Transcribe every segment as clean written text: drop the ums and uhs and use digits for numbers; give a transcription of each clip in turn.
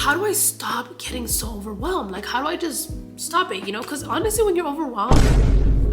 how do I stop getting so overwhelmed? Like, how do I just stop it, you know? Because honestly, when you're overwhelmed,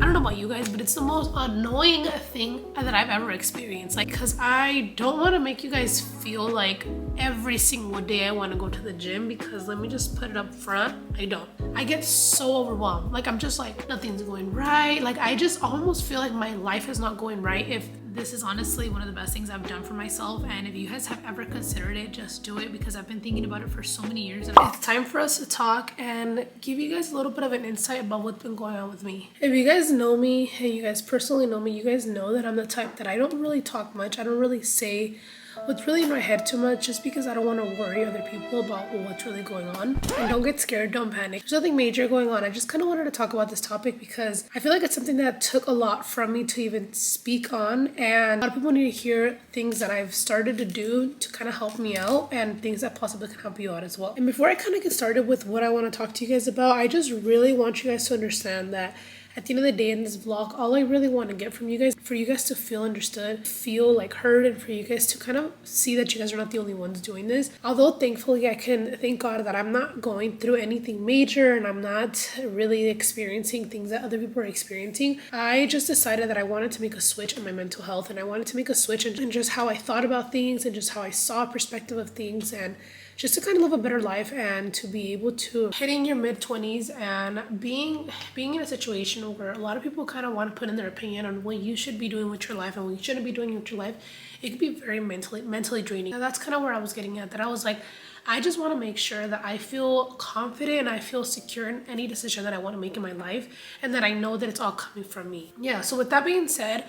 I don't know about you guys, but it's the most annoying thing that I've ever experienced. Like, because I don't want to make you guys feel like every single day I want to go to the gym, because let me just put it up front, I don't. I get so overwhelmed. Like, I'm just like, nothing's going right. Like, I just almost feel like my life is not going right. If this is honestly one of the best things I've done for myself, and if you guys have ever considered it, just do it, because I've been thinking about it for so many years. And it's time for us to talk and give you guys a little bit of an insight about what's been going on with me. If you guys know me and you guys personally know me, you guys know that I'm the type that I don't really talk much. I don't really say what's really in my head too much, just because I don't want to worry other people about what's really going on. And don't get scared, don't panic. There's nothing major going on. I just kind of wanted to talk about this topic because I feel like it's something that took a lot from me to even speak on, and a lot of people need to hear things that I've started to do to kind of help me out, and things that possibly can help you out as well. And before I kind of get started with what I want to talk to you guys about, I just really want you guys to understand that at the end of the day in this vlog, all I really want to get from you guys, for you guys to feel understood, feel like heard, and for you guys to kind of see that you guys are not the only ones doing this. Although thankfully I can thank God that I'm not going through anything major and I'm not really experiencing things that other people are experiencing. I just decided that I wanted to make a switch in my mental health, and I wanted to make a switch in just how I thought about things and just how I saw a perspective of things, and just to kind of live a better life, and to be able to hitting your mid-20s and being in a situation where a lot of people kind of want to put in their opinion on what you should be doing with your life and what you shouldn't be doing with your life. It could be very mentally draining. And that's kind of where I was getting at, that I was like, I just want to make sure that I feel confident and I feel secure in any decision that I want to make in my life, and that I know that it's all coming from me. Yeah, so with that being said,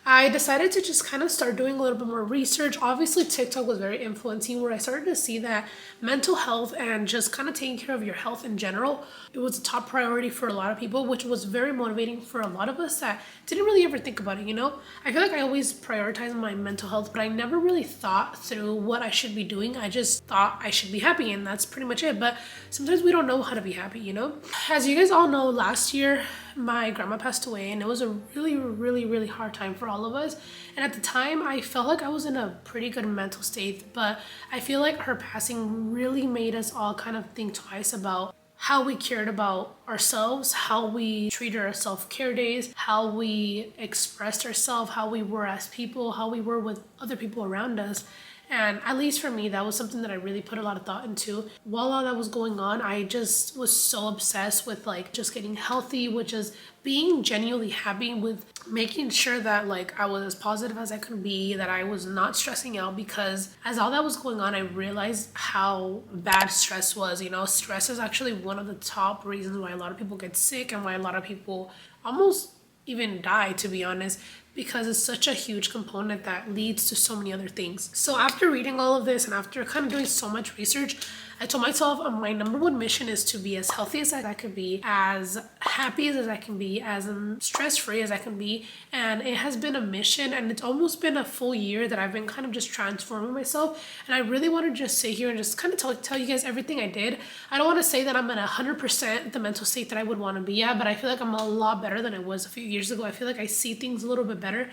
I decided to just kind of start doing a little bit more research. Obviously, TikTok was very influencing, where I started to see that mental health and just kind of taking care of your health in general, it was a top priority for a lot of people, which was very motivating for a lot of us that didn't really ever think about it, you know? I feel like I always prioritized my mental health, but I never really thought through what I should be doing. I just thought I should be happy, and that's pretty much it. But sometimes we don't know how to be happy, you know? As you guys all know, last year, my grandma passed away, and it was a really hard time for all of us. And at the time, I felt like I was in a pretty good mental state, but I feel like her passing really made us all kind of think twice about how we cared about ourselves, how we treated our self-care days, how we expressed ourselves, how we were as people, how we were with other people around us. And at least for me, that was something that I really put a lot of thought into. While all that was going on, I just was so obsessed with like just getting healthy, which is being genuinely happy, with making sure that like I was as positive as I could be, that I was not stressing out, because as all that was going on, I realized how bad stress was. You know, stress is actually one of the top reasons why a lot of people get sick, and why a lot of people almost even die, to be honest, because it's such a huge component that leads to so many other things. So after reading all of this and after kind of doing so much research, I told myself my number one mission is to be as healthy as I could be, as happy as I can be, as stress-free as I can be. And it has been a mission, and it's almost been a full year that I've been kind of just transforming myself. And I really want to just sit here and just kind of tell you guys everything I did. I don't want to say that I'm at 100% the mental state that I would want to be at, but I feel like I'm a lot better than I was a few years ago. I feel like I see things a little bit better.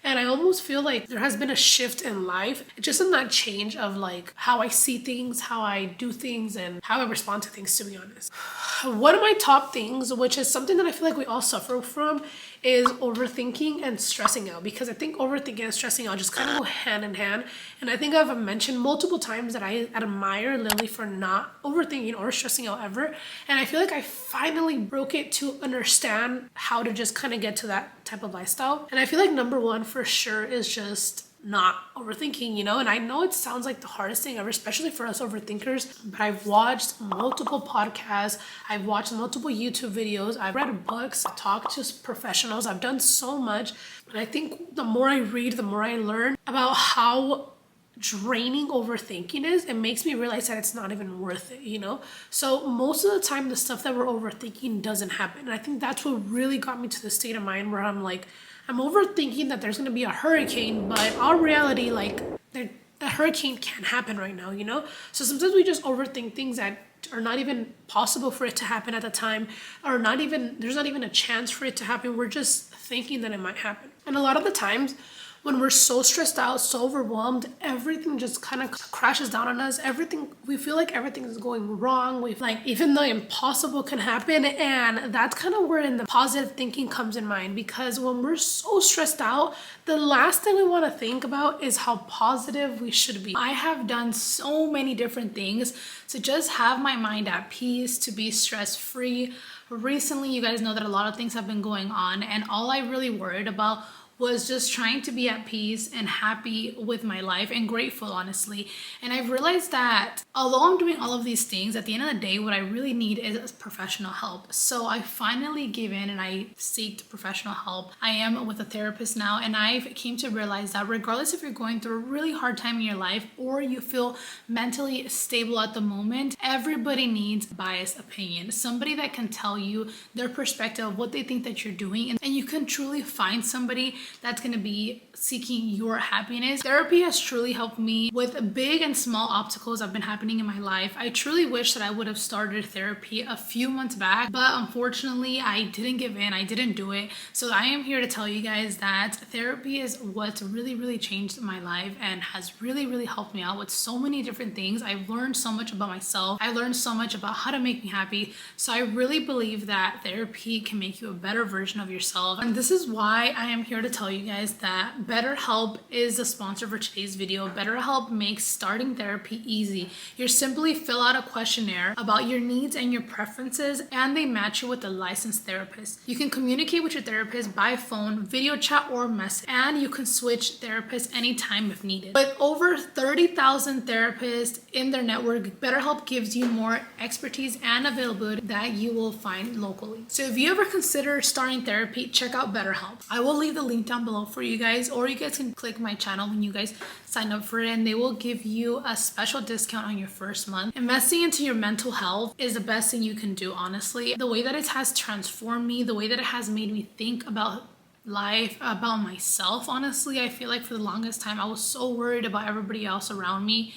And I almost feel like there has been a shift in life, just in that change of like how I see things, how I do things, and how I respond to things, to be honest. One of my top things, which is something that I feel like we all suffer from, is overthinking and stressing out, because I think overthinking and stressing out just kind of go hand in hand. And I think I've mentioned multiple times that I admire Lily for not overthinking or stressing out ever. And I feel like I finally broke it to understand how to just kind of get to that type of lifestyle. And I feel like number one for sure is just not overthinking, you know? And I know it sounds like the hardest thing ever, especially for us overthinkers, but I've watched multiple podcasts, I've watched multiple YouTube videos, I've read books, I've talked to professionals, I've done so much. And I think the more I read, the more I learn about how draining overthinking is. It makes me realize that it's not even worth it, you know? So most of the time, the stuff that we're overthinking doesn't happen. And I think that's what really got me to the state of mind where I'm like, I'm overthinking that there's going to be a hurricane, but in all reality, like, a hurricane can't happen right now, you know? So sometimes we just overthink things that are not even possible for it to happen at the time, or there's not even a chance for it to happen. We're just thinking that it might happen. And a lot of the times, when we're so stressed out, so overwhelmed, everything just kind of crashes down on us. Everything, we feel like everything is going wrong. We feel like even the impossible can happen. And that's kind of where the positive thinking comes in mind, because when we're so stressed out, the last thing we want to think about is how positive we should be. I have done so many different things to just have my mind at peace, to be stress-free. Recently, you guys know that a lot of things have been going on, and all I really worried about was just trying to be at peace and happy with my life and grateful, honestly. And I've realized that although I'm doing all of these things, at the end of the day, what I really need is professional help. So I finally gave in and I sought professional help. I am with a therapist now, and I've came to realize that regardless if you're going through a really hard time in your life or you feel mentally stable at the moment, everybody needs biased opinion. Somebody that can tell you their perspective of what they think that you're doing, and you can truly find somebody that's going to be seeking your happiness. Therapy has truly helped me with big and small obstacles that have been happening in my life. I truly wish that I would have started therapy a few months back, but unfortunately I didn't give in. I didn't do it. So I am here to tell you guys that therapy is what's really changed my life and has really helped me out with so many different things. I've learned so much about myself. I learned so much about how to make me happy. So I really believe that therapy can make you a better version of yourself. And this is why I am here to tell you guys that BetterHelp is the sponsor for today's video. BetterHelp makes starting therapy easy. You simply fill out a questionnaire about your needs and your preferences, and they match you with a licensed therapist. You can communicate with your therapist by phone, video chat, or message, and you can switch therapists anytime if needed. With over 30,000 therapists in their network, BetterHelp gives you more expertise and availability that you will find locally. So if you ever consider starting therapy, check out BetterHelp. I will leave the link down below for you guys, or you guys can click my channel when you guys sign up for it, and they will give you a special discount on your first month. Investing into your mental health is the best thing you can do, honestly. The way that it has transformed me, the way that it has made me think about life, about myself, honestly. I feel like for the longest time I was so worried about everybody else around me,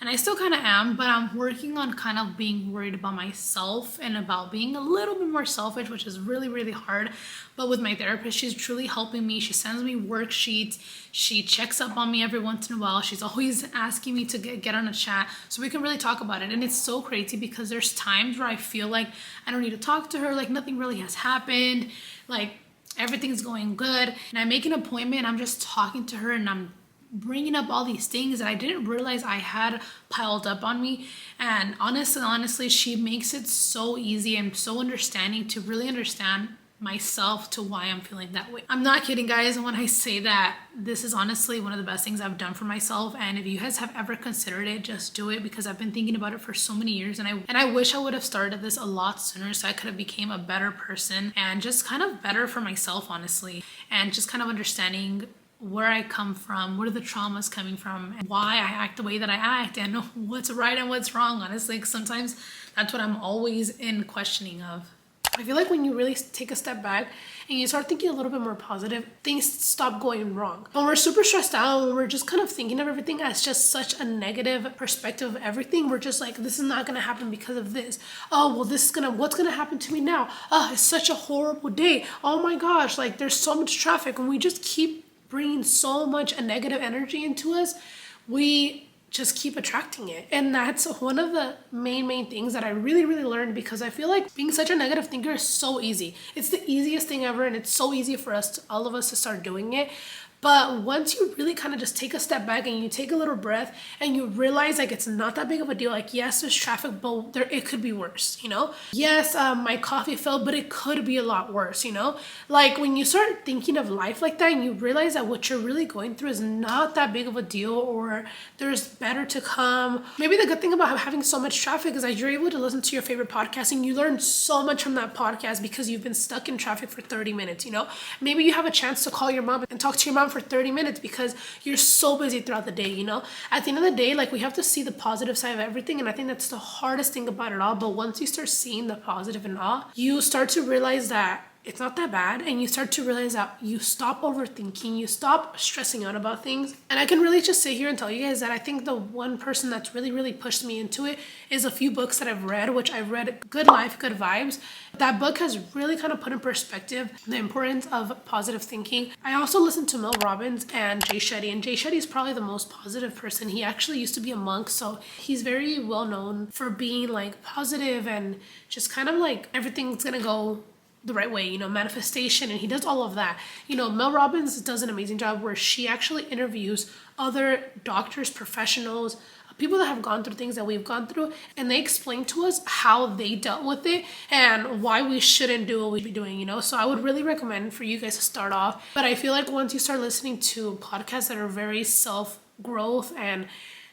and I still kind of am, but I'm working on kind of being worried about myself and about being a little bit more selfish, which is really hard. But with my therapist, she's truly helping me. She sends me worksheets. She checks up on me every once in a while. She's always asking me to get on a chat so we can really talk about it. And it's so crazy because there's times where I feel like I don't need to talk to her, like nothing really has happened, like everything's going good. And I make an appointment and I'm just talking to her and I'm bringing up all these things that I didn't realize I had piled up on me. And honestly, she makes it so easy and so understanding to really understand myself to why I'm feeling that way. I'm not kidding, guys, when I say that this is honestly one of the best things I've done for myself. And if you guys have ever considered it, just do it, because I've been thinking about it for so many years, and I wish I would have started this a lot sooner so I could have became a better person and just kind of better for myself, honestly, and just kind of understanding where I come from, where the trauma's coming from, and why I act the way that I act, and what's right and what's wrong, honestly. 'Cause sometimes that's what I'm always in questioning of. I feel like when you really take a step back and you start thinking a little bit more positive, things stop going wrong. When we're super stressed out, when we're just kind of thinking of everything as just such a negative perspective of everything, we're just like, this is not gonna happen because of this. Oh, well, what's gonna happen to me now? Oh, it's such a horrible day. Oh my gosh, like there's so much traffic. And we just keep bringing so much a negative energy into us, we just keep attracting it. And that's one of the main things that I really learned, because I feel like being such a negative thinker is so easy. It's the easiest thing ever, and it's so easy for all of us to start doing it. But once you really kind of just take a step back and you take a little breath and you realize like it's not that big of a deal. Like, yes, there's traffic, but it could be worse, you know? Yes, my coffee fell, but it could be a lot worse, you know? Like when you start thinking of life like that and you realize that what you're really going through is not that big of a deal, or there's better to come. Maybe the good thing about having so much traffic is that you're able to listen to your favorite podcast and you learn so much from that podcast because you've been stuck in traffic for 30 minutes, you know? Maybe you have a chance to call your mom and talk to your mom for 30 minutes because you're so busy throughout the day, you know? At the end of the day, like, we have to see the positive side of everything, and I think that's the hardest thing about it all. But once you start seeing the positive in all, you start to realize that it's not that bad, and you start to realize that you stop overthinking, you stop stressing out about things. And I can really just sit here and tell you guys that I think the one person that's really pushed me into it is a few books that I've read, which I've read Good Life, Good Vibes. That book has really kind of put in perspective the importance of positive thinking. I also listened to Mel Robbins and Jay Shetty, and Jay Shetty is probably the most positive person. He actually used to be a monk, so he's very well known for being like positive and just kind of like everything's gonna go the right way, you know, manifestation, and he does all of that. You know, Mel Robbins does an amazing job where she actually interviews other doctors, professionals, people that have gone through things that we've gone through, and they explain to us how they dealt with it and why we shouldn't do what we be doing, you know. So I would really recommend for you guys to start off. But I feel like once you start listening to podcasts that are very self-growth and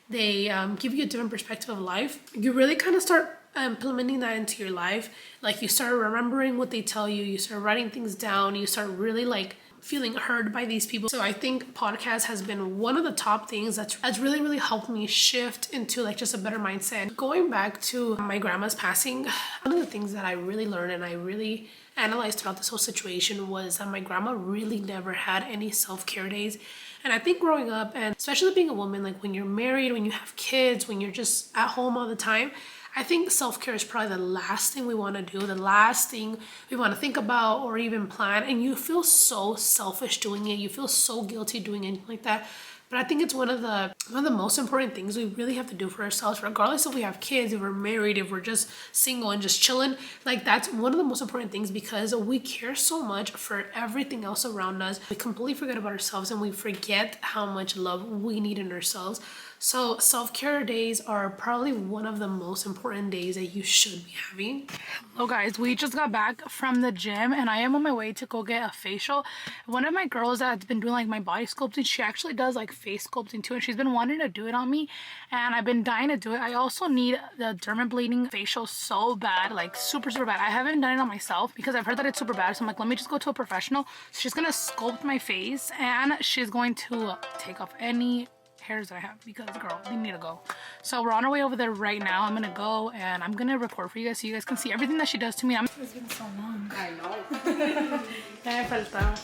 they give you a different perspective of life, you really kind of start implementing that into your life. Like you start remembering what they tell you, you start writing things down, you start really like feeling heard by these people. So I think podcast has been one of the top things that's really helped me shift into like just a better mindset. Going back to my grandma's passing, one of the things that I really learned and I really analyzed throughout this whole situation was that my grandma really never had any self-care days. And I think growing up, and especially being a woman, like when you're married, when you have kids, when you're just at home all the time, I think self-care is probably the last thing we want to do, the last thing we want to think about or even plan. And you feel so selfish doing it. You feel so guilty doing anything like that. But I think it's one of the most important things we really have to do for ourselves, regardless if we have kids, if we're married, if we're just single and just chilling. Like that's one of the most important things, because we care so much for everything else around us. We completely forget about ourselves and we forget how much love we need in ourselves. So self-care days are probably one of the most important days that you should be having. Hello guys, we just got back from the gym and I am on my way to go get a facial. One of my girls that's been doing like my body sculpting, she actually does like face sculpting too, and she's been wanting to do it on me and I've been dying to do it. I also need the dermaplaning facial so bad, like super bad. I haven't done it on myself because I've heard that it's super bad, so I'm like, let me just go to a professional. So she's gonna sculpt my face and she's going to take off any hairs that I have, because girl, they need to go. So we're on our way over there right now. I'm gonna go and I'm gonna record for you guys so you guys can see everything that she does to me. It's been so long. I know. Ya me faltaba.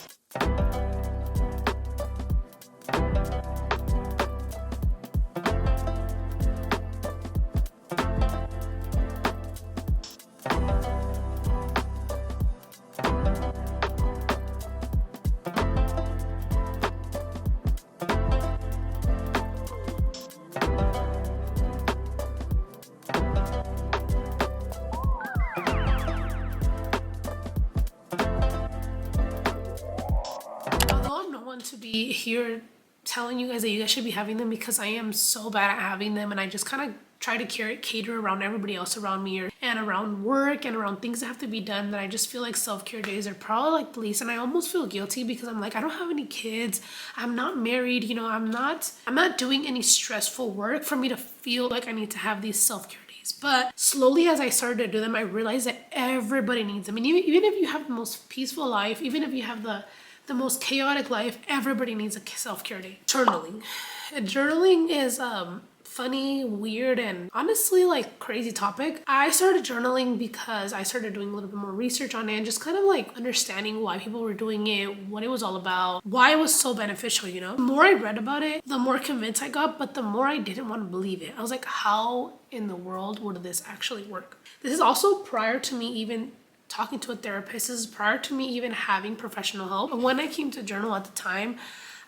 To be here telling you guys that you guys should be having them, because I am so bad at having them and I just kind of try to cater around everybody else around me and around work and around things that have to be done, that I just feel like self-care days are probably like the least. And I almost feel guilty because I'm like, I don't have any kids, I'm not married, you know, I'm not doing any stressful work for me to feel like I need to have these self-care days. But slowly as I started to do them, I realized that everybody needs them. And even if you have the most peaceful life, even if you have the most chaotic life, everybody needs a self-care day. Journaling is funny, weird, and honestly like crazy topic. I started journaling because I started doing a little bit more research on it and just kind of like understanding why people were doing it, what it was all about, why it was so beneficial, you know. The more I read about it, the more convinced I got, but the more I didn't want to believe it. I was like, how in the world would this actually work? This is also prior to me even talking to a therapist. This is prior to me even having professional help. When I came to journal at the time,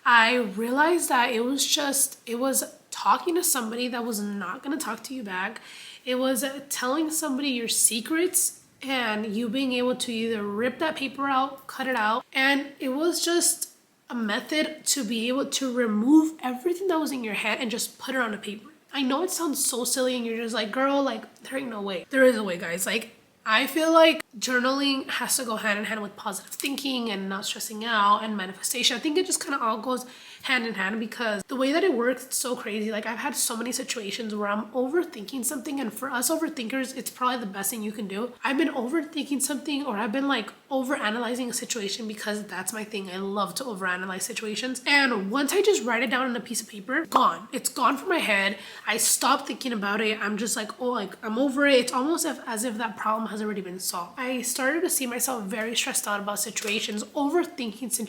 I realized that it was talking to somebody that was not going to talk to you back. It was telling somebody your secrets and you being able to either rip that paper out, cut it out. And it was just a method to be able to remove everything that was in your head and just put it on a paper. I know it sounds so silly and you're just like, girl, like there ain't no way. There is a way, guys. Like I feel like journaling has to go hand in hand with positive thinking and not stressing out and manifestation. I think it just kind of all goes hand in hand, because the way that it works, it's so crazy. Like I've had so many situations where I'm overthinking something, and for us overthinkers, it's probably the best thing you can do. I've been overthinking something, or I've been like overanalyzing a situation, because that's my thing. I love to overanalyze situations. And once I just write it down on a piece of paper, gone. It's gone from my head. I stop thinking about it. I'm just like, oh, like I'm over it. It's almost as if that problem has already been solved. I started to see myself very stressed out about situations, overthinking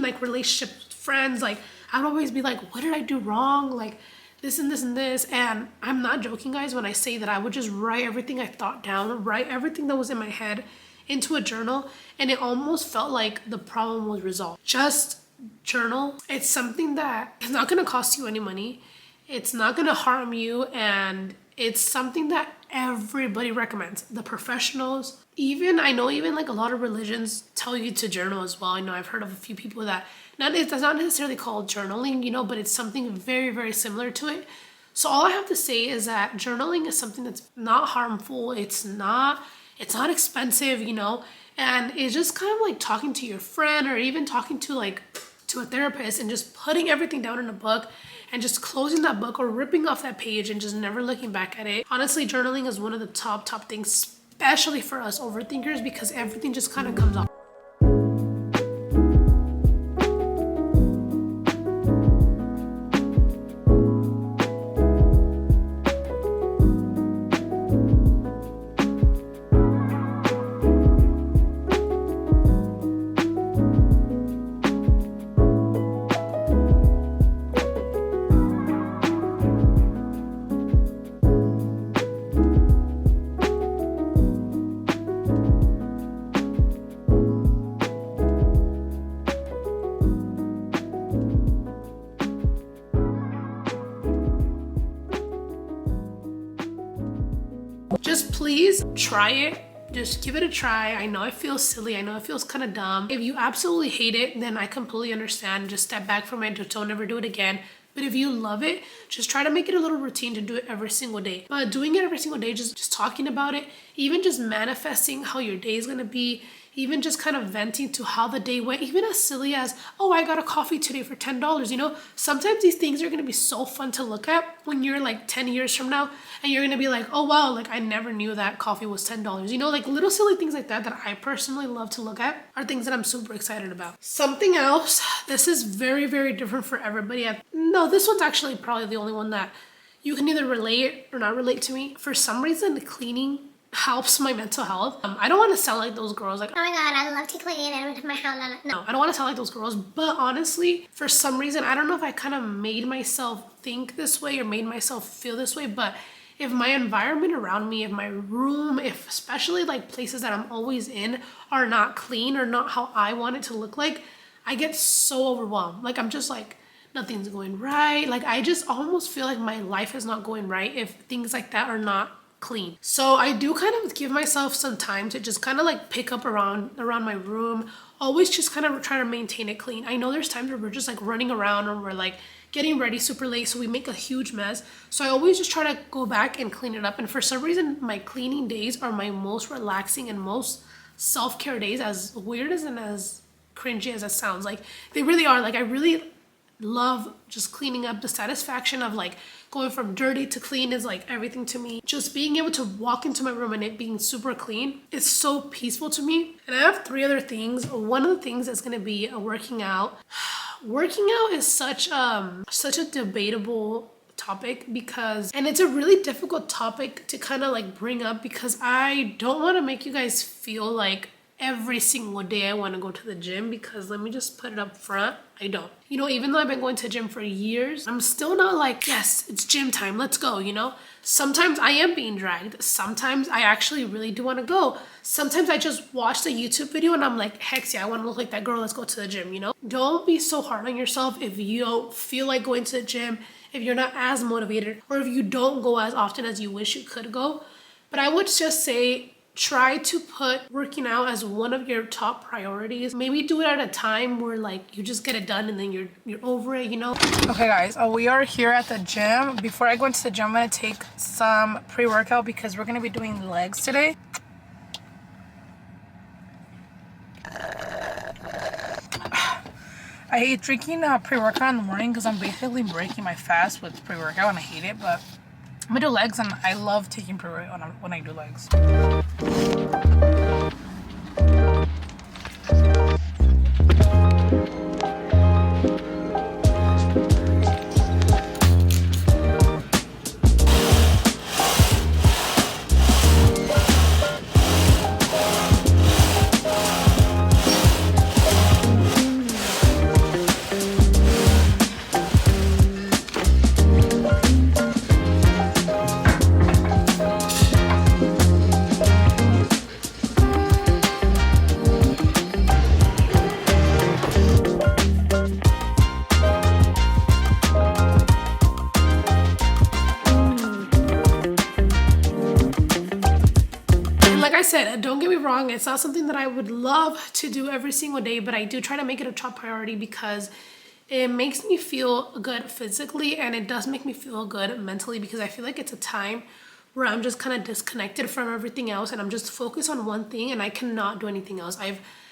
like relationships with friends. Like I'd always be like, what did I do wrong? Like this and this and this. And I'm not joking, guys, when I say that I would just write everything I thought down, write everything that was in my head into a journal, and it almost felt like the problem was resolved. Just journal. It's something that is not going to cost you any money. It's not going to harm you, and it's something that everybody recommends. The professionals, I know even like a lot of religions tell you to journal as well. I know I've heard of a few people that's not necessarily called journaling, you know, but it's something very, very similar to it. So all I have to say is that journaling is something that's not harmful. It's not expensive, you know, and it's just kind of like talking to your friend or even talking to a therapist and just putting everything down in a book and just closing that book or ripping off that page and just never looking back at it. Honestly, journaling is one of the top things, especially for us overthinkers, because everything just kind of comes off. Just please try it. Just give it a try. I know it feels silly. I know it feels kind of dumb. If you absolutely hate it, then I completely understand. Just step back from it. Just don't ever do it again. But if you love it, just try to make it a little routine to do it every single day. But doing it every single day, just talking about it, even just manifesting how your day is going to be, even just kind of venting to how the day went, even as silly as, oh, I got a coffee today for $10. You know, sometimes these things are going to be so fun to look at when you're like 10 years from now, and you're going to be like, oh, wow, like I never knew that coffee was $10. You know, like little silly things like that I personally love to look at are things that I'm super excited about. Something else, this is very, very different for everybody. No, this one's actually probably the only one that you can either relate or not relate to me. For some reason, the cleaning helps my mental health. I don't want to sound like those girls like, oh my god, I love to clean and my house. No, I don't want to sound like those girls, but honestly, for some reason, I don't know if I kind of made myself think this way or made myself feel this way, but if my environment around me, if my room, if especially like places that I'm always in are not clean or not how I want it to look like, I get so overwhelmed. Like I'm just like, nothing's going right. Like I just almost feel like my life is not going right if things like that are not clean. So I do kind of give myself some time to just kind of like pick up around my room, always just kind of try to maintain it clean. I know there's times where we're just like running around or we're like getting ready super late, so we make a huge mess. So I always just try to go back and clean it up. And for some reason, my cleaning days are my most relaxing and most self-care days, as weird as and as cringy as it sounds. Like they really are. Like I really love just cleaning up. The satisfaction of like going from dirty to clean is like everything to me. Just being able to walk into my room and it being super clean is so peaceful to me. And I have 3 other things. One of the things is going to be working out. Working out is such a debatable topic and it's a really difficult topic to kind of like bring up, because I don't want to make you guys feel like every single day I want to go to the gym, because let me just put it up front, I don't. You know, even though I've been going to the gym for years, I'm still not like, yes, it's gym time, let's go, you know? Sometimes I am being dragged. Sometimes I actually really do want to go. Sometimes I just watch the YouTube video and I'm like, heck yeah, I want to look like that girl, let's go to the gym, you know? Don't be so hard on yourself if you don't feel like going to the gym, if you're not as motivated, or if you don't go as often as you wish you could go. But I would just say, try to put working out as one of your top priorities. Maybe do it at a time where like you just get it done and then you're over it, you know? Okay guys, we are here at the gym. Before I go into the gym, I'm gonna take some pre-workout because we're gonna be doing legs today. I hate drinking pre-workout in the morning because I'm basically breaking my fast with pre-workout and I hate it, but I'm gonna do legs and I love taking pre-workout when I do legs. I said, don't get me wrong, it's not something that I would love to do every single day, but I do try to make it a top priority because it makes me feel good physically and it does make me feel good mentally, because I feel like it's a time where I'm just kind of disconnected from everything else and I'm just focused on one thing and I cannot do anything else.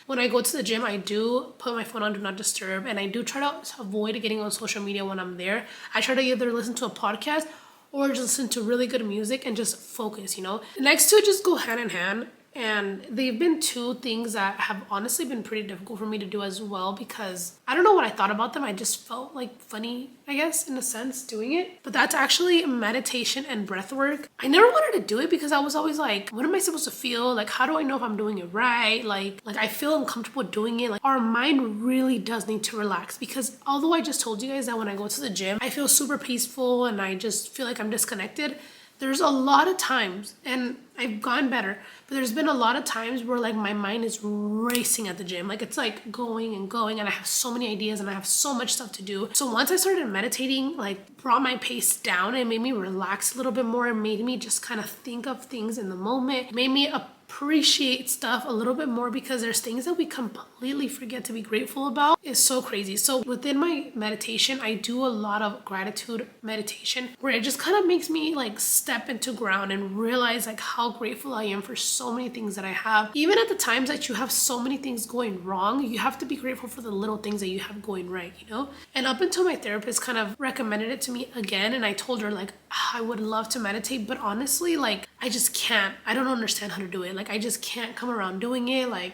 When I go to the gym, I do put my phone on do not disturb, and I do try to avoid getting on social media when I'm there. I try to either listen to a podcast or just listen to really good music and just focus, you know. Next two just go hand in hand. And they've been two things that have honestly been pretty difficult for me to do as well, because I don't know what I thought about them. I just felt like funny, I guess, in a sense, doing it. But that's actually meditation and breath work. I never wanted to do it because I was always like, what am I supposed to feel? Like, how do I know if I'm doing it right? Like I feel uncomfortable doing it. Like, our mind really does need to relax, because although I just told you guys that when I go to the gym, I feel super peaceful and I just feel like I'm disconnected. There's a lot of times, and I've gotten better, but there's been a lot of times where like my mind is racing at the gym. Like it's like going and going and I have so many ideas and I have so much stuff to do. So once I started meditating, like brought my pace down and made me relax a little bit more and made me just kind of think of things in the moment, made me appreciate stuff a little bit more, because there's things that we completely forget to be grateful about. It's so crazy. So within my meditation, I do a lot of gratitude meditation where it just kind of makes me like step into ground and realize like how grateful I am for so many things that I have. Even at the times that you have so many things going wrong, you have to be grateful for the little things that you have going right, you know? And up until my therapist kind of recommended it to me again, and I told her like, I would love to meditate, but honestly, like I just can't. I don't understand how to do it. Like I just can't come around doing it. Like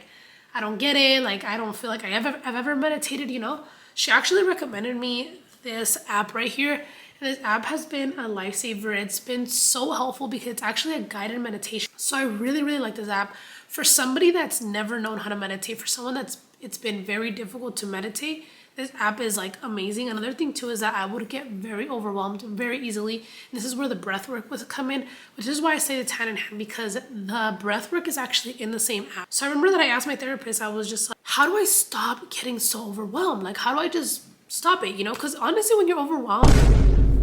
I don't get it. Like I don't feel like I've ever meditated, you know? She actually recommended me this app right here. And this app has been a lifesaver. It's been so helpful because it's actually a guided meditation. So I really, really like this app. For somebody that's never known how to meditate, for someone it's been very difficult to meditate, this app is like amazing. Another thing too is that I would get very overwhelmed very easily. And this is where the breath work would come in, which is why I say it's hand in hand, because the breath work is actually in the same app. So I remember that I asked my therapist, I was just like, how do I stop getting so overwhelmed? Like, how do I just stop it, you know? Because honestly, when you're overwhelmed,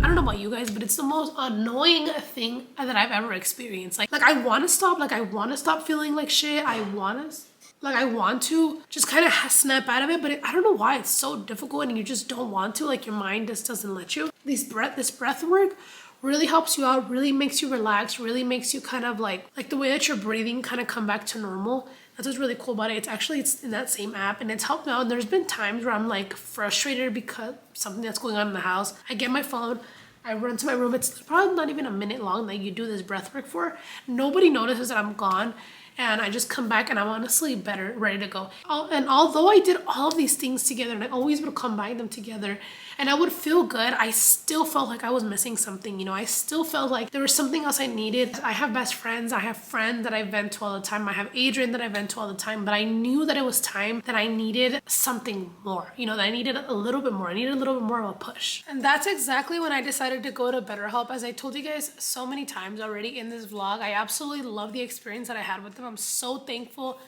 I don't know about you guys, but it's the most annoying thing that I've ever experienced. Like I want to stop. Like I want to stop feeling like shit. I want to just kind of snap out of it, but I don't know why it's so difficult and you just don't want to. Like your mind just doesn't let you. This breath work really helps you out, really makes you relax, really makes you kind of like the way that you're breathing kind of come back to normal. That's what's really cool about it. It's in that same app and it's helped me out. And there's been times where I'm like frustrated because something that's going on in the house. I get my phone, I run to my room. It's probably not even a minute long that you do this breath work for. Nobody notices that I'm gone. And I just come back and I'm honestly better, ready to go. And although I did all of these things together and I always would combine them together and I would feel good, I still felt like I was missing something, you know? I still felt like there was something else I needed. I have best friends. I have friends that I vent to all the time. I have Adrian that I vent to all the time, but I knew that it was time that I needed something more, you know, that I needed a little bit more. I needed a little bit more of a push. And that's exactly when I decided to go to BetterHelp. As I told you guys so many times already in this vlog, I absolutely love the experience that I had with them. I'm so thankful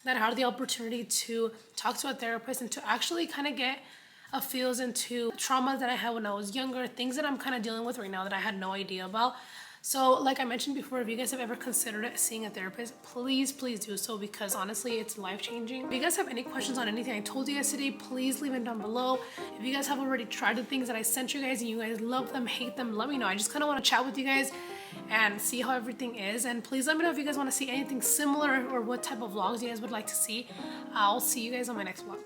that I had the opportunity to talk to a therapist and to actually kind of get a feels into traumas that I had when I was younger, things that I'm kind of dealing with right now that I had no idea about. So like I mentioned before, if you guys have ever considered seeing a therapist, please do so, because honestly, it's life-changing. If you guys have any questions on anything I told you guys today, please leave them down below. If you guys have already tried the things that I sent you guys and you guys love them, hate them, let me know. I just kind of want to chat with you guys and see how everything is. And please let me know if you guys want to see anything similar or what type of vlogs you guys would like to see. I'll see you guys on my next vlog.